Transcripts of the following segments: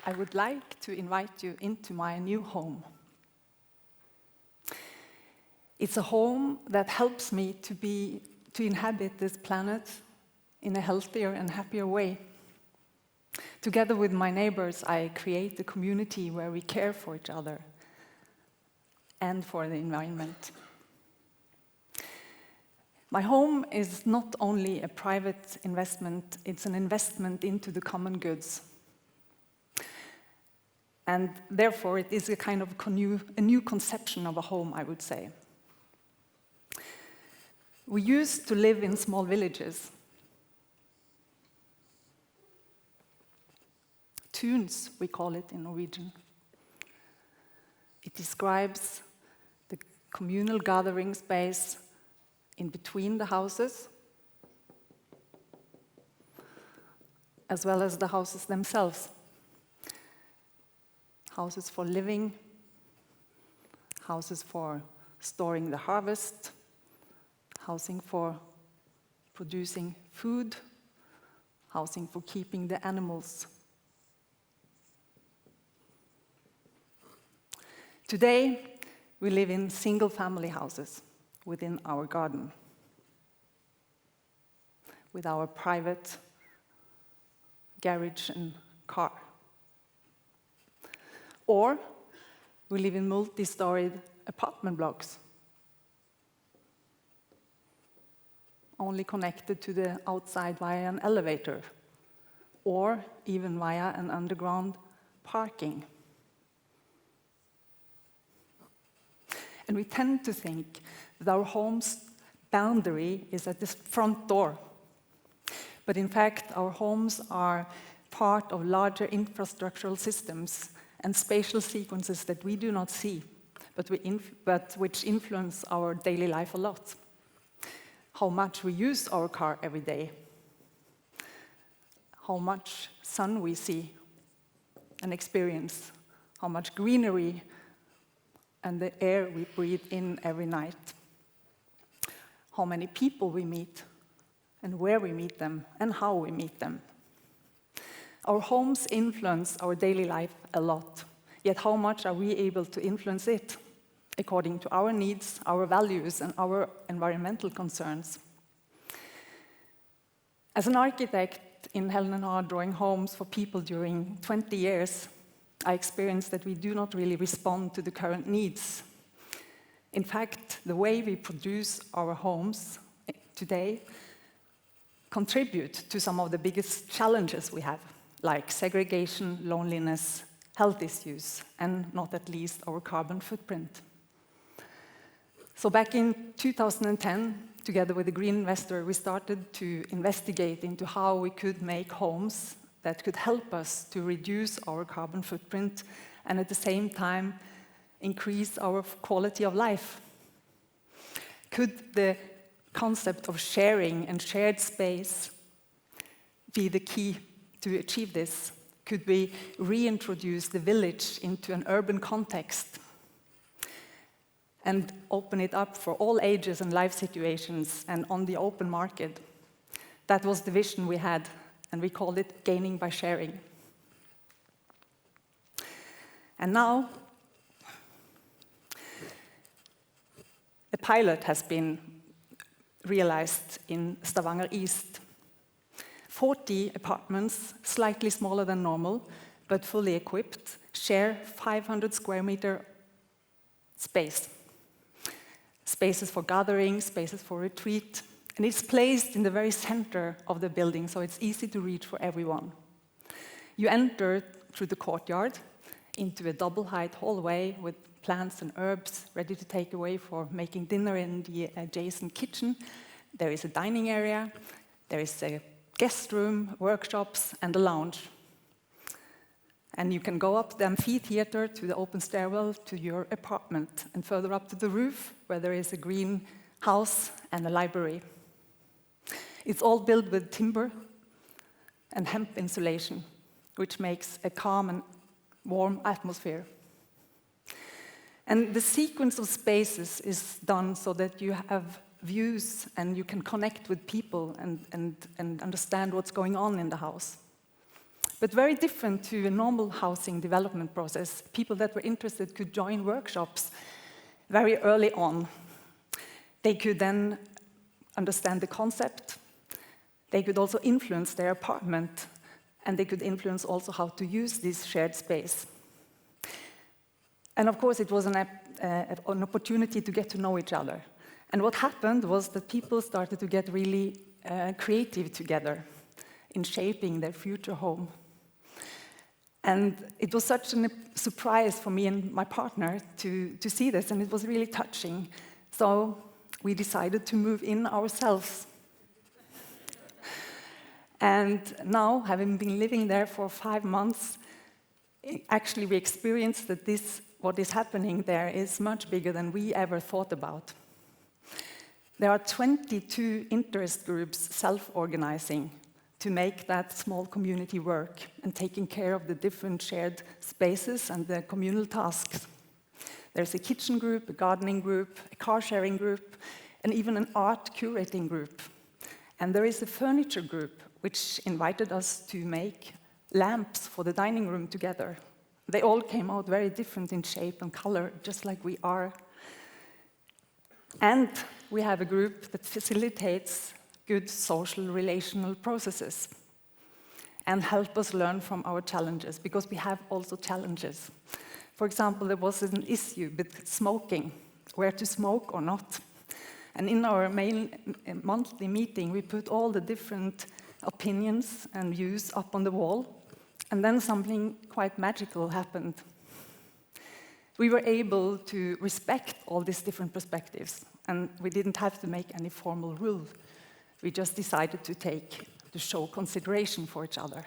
I would like to invite you into my new home. It's a home that helps me to inhabit this planet in a healthier and happier way. Together with my neighbors, I create a community where we care for each other and for the environment. My home is not only a private investment, it's an investment into the common goods. And therefore, it is a kind of a new conception of a home, I would say. We used to live in small villages. Tuns, we call it in Norwegian. It describes the communal gathering space in between the houses, as well as the houses themselves. Houses for living, houses for storing the harvest, housing for producing food, housing for keeping the animals. Today, we live in single-family houses within our garden, with our private garage and car. Or we live in multi-storied apartment blocks, only connected to the outside via an elevator, or even via an underground parking. And we tend to think that our home's boundary is at the front door. But in fact, our homes are part of larger infrastructural systems and spatial sequences that we do not see, but which influence our daily life a lot. How much we use our car every day, how much sun we see and experience, how much greenery and the air we breathe in every night, how many people we meet, and where we meet them, and how we meet them. Our homes influence our daily life a lot, yet how much are we able to influence it, according to our needs, our values, and our environmental concerns? As an architect in Helen Hard drawing homes for people during 20 years, I experienced that we do not really respond to the current needs. In fact, the way we produce our homes today contribute to some of the biggest challenges we have, like segregation, loneliness, health issues, and not at least our carbon footprint. So back in 2010, together with a green investor, we started to investigate into how we could make homes that could help us to reduce our carbon footprint and at the same time increase our quality of life. Could the concept of sharing and shared space be the key to achieve this? Could we reintroduce the village into an urban context and open it up for all ages and life situations and on the open market? That was the vision we had, and we called it gaining by sharing. And now, a pilot has been realized in Stavanger East. 40 apartments, slightly smaller than normal, but fully equipped, share 500 square meter space. Spaces for gathering, spaces for retreat, and it's placed in the very center of the building, so it's easy to reach for everyone. You enter through the courtyard into a double-height hallway with plants and herbs ready to take away for making dinner in the adjacent kitchen. There is a dining area, there is a guest room, workshops, and a lounge. And you can go up the amphitheater to the open stairwell to your apartment, and further up to the roof, where there is a greenhouse and a library. It's all built with timber and hemp insulation, which makes a calm and warm atmosphere. And the sequence of spaces is done so that you have views and you can connect with people and understand what's going on in the house. but very different to a normal housing development process. People that were interested could join workshops very early on. They could then understand the concept. They could also influence their apartment, and they could influence also how to use this shared space. And of course, it was an opportunity to get to know each other. And what happened was that people started to get really creative together in shaping their future home. And it was such a surprise for me and my partner to see this, and it was really touching. So we decided to move in ourselves. And now, having been living there for 5 months, actually we experienced that what is happening there is much bigger than we ever thought about. There are 22 interest groups self-organizing to make that small community work and taking care of the different shared spaces and the communal tasks. There's a kitchen group, a gardening group, a car sharing group, and even an art curating group. And there is a furniture group which invited us to make lamps for the dining room together. They all came out very different in shape and color, just like we are. And we have a group that facilitates good social relational processes and help us learn from our challenges, because we have also challenges. For example, there was an issue with smoking, where to smoke or not. And in our main monthly meeting, we put all the different opinions and views up on the wall, and then something quite magical happened. We were able to respect all these different perspectives, and we didn't have to make any formal rule. We just decided to show consideration for each other.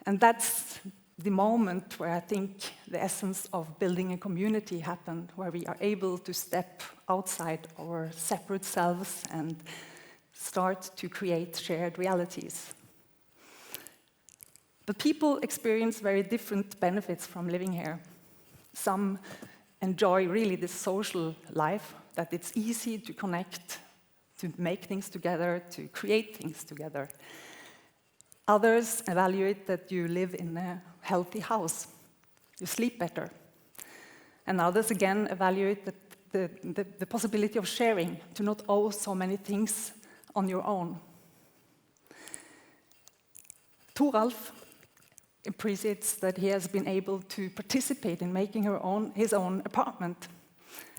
And that's the moment where I think the essence of building a community happened, where we are able to step outside our separate selves and start to create shared realities. But people experience very different benefits from living here. Some enjoy really the social life, that it's easy to connect, to make things together, to create things together. Others evaluate that you live in a healthy house, you sleep better. And others again evaluate the possibility of sharing, to not owe so many things on your own. Toralf appreciates that he has been able to participate in making his own apartment.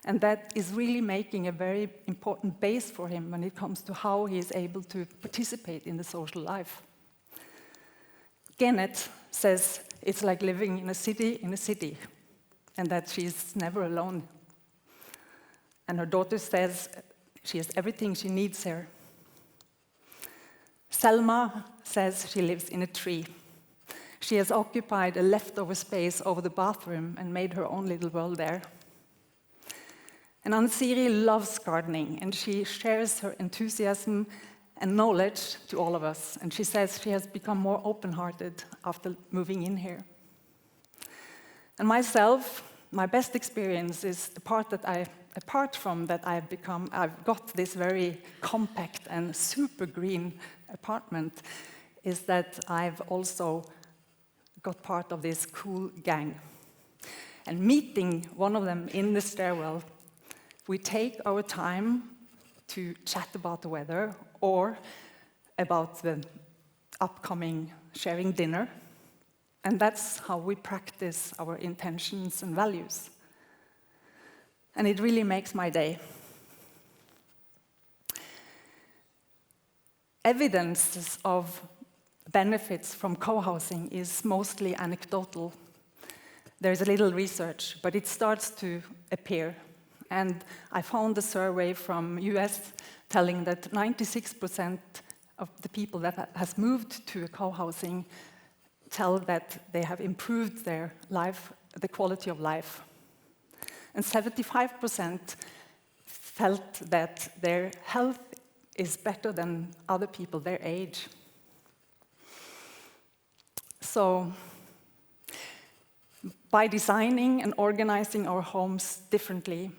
And that is really making a very important base for him when it comes to how he is able to participate in the social life. Genet says it's like living in a city, and that she's never alone. And her daughter says she has everything she needs here. Selma says she lives in a tree. She has occupied a leftover space over the bathroom and made her own little world there. And Ansiri loves gardening, and she shares her enthusiasm and knowledge to all of us. And she says she has become more open-hearted after moving in here. And myself, my best experience is the part that apart from that I've got this very compact and super green apartment, is that I've also got part of this cool gang. And meeting one of them in the stairwell, we take our time to chat about the weather or about the upcoming sharing dinner. And that's how we practice our intentions and values. And it really makes my day. Evidence of benefits from co-housing is mostly anecdotal. There's a little research, but it starts to appear. And I found a survey from US telling that 96% of the people that has moved to a co-housing tell that they have improved their life, the quality of life. And 75% felt that their health is better than other people their age. So, by designing and organizing our homes differently,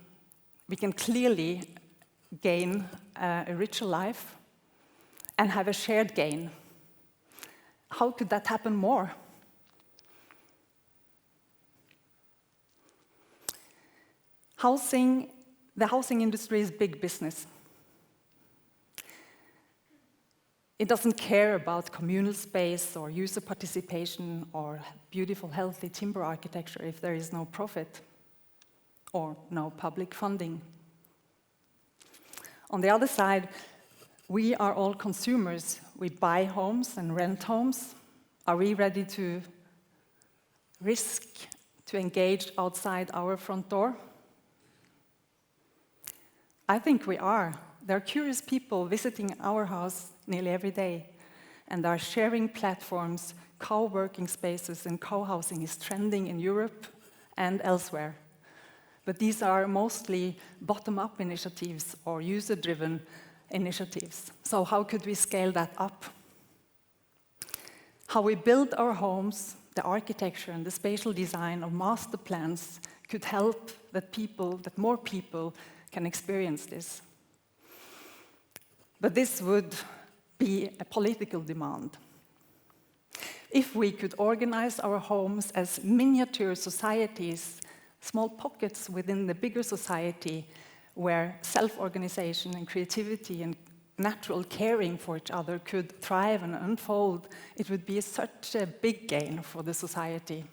we can clearly gain a richer life and have a shared gain. how could that happen more? The housing industry is big business. It doesn't care about communal space or user participation or beautiful, healthy timber architecture if there is no profit or no public funding. On the other side, we are all consumers. We buy homes and rent homes. Are we ready to risk to engage outside our front door? I think we are. There are curious people visiting our house nearly every day, and our sharing platforms, co-working spaces, and co-housing is trending in Europe and elsewhere. But these are mostly bottom-up initiatives or user-driven initiatives. So how could we scale that up? How we build our homes, the architecture and the spatial design of master plans could help that more people can experience this. But this would be a political demand. If we could organize our homes as miniature societies, small pockets within the bigger society, where self-organization and creativity and natural caring for each other could thrive and unfold, it would be such a big gain for the society.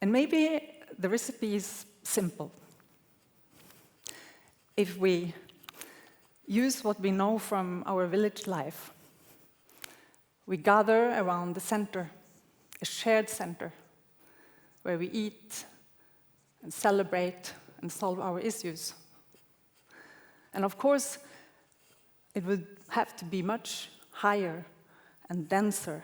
And maybe the recipe is simple. If we use what we know from our village life, we gather around the center, a shared center, where we eat and celebrate and solve our issues. And of course, it would have to be much higher and denser.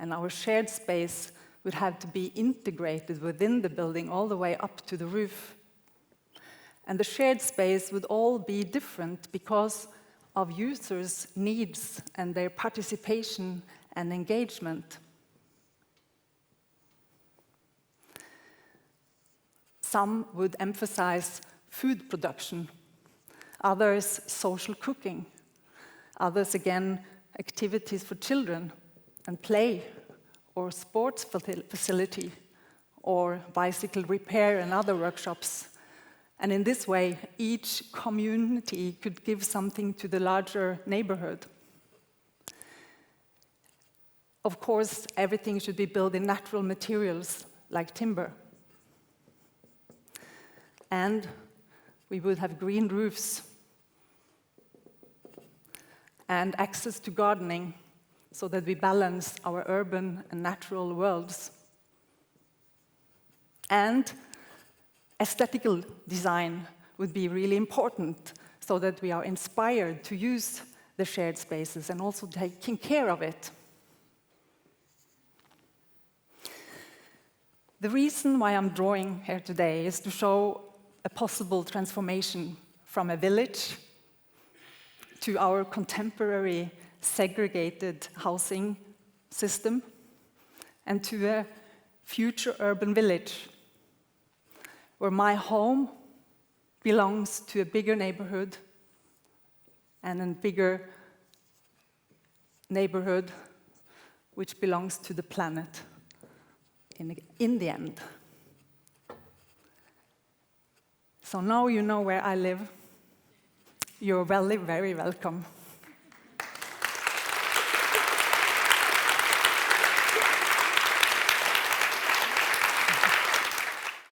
And our shared space would have to be integrated within the building all the way up to the roof. And the shared space would all be different because of users' needs and their participation and engagement. Some would emphasize food production, others social cooking, others again activities for children and play, or sports facility, or bicycle repair and other workshops. And in this way, each community could give something to the larger neighborhood. Of course, everything should be built in natural materials like timber. And we would have green roofs and access to gardening so that we balance our urban and natural worlds. And aesthetical design would be really important so that we are inspired to use the shared spaces and also taking care of it. The reason why I'm drawing here today is to show a possible transformation from a village to our contemporary segregated housing system and to a future urban village where my home belongs to a bigger neighborhood and a bigger neighborhood which belongs to the planet in the end. So now you know where I live. You're very welcome.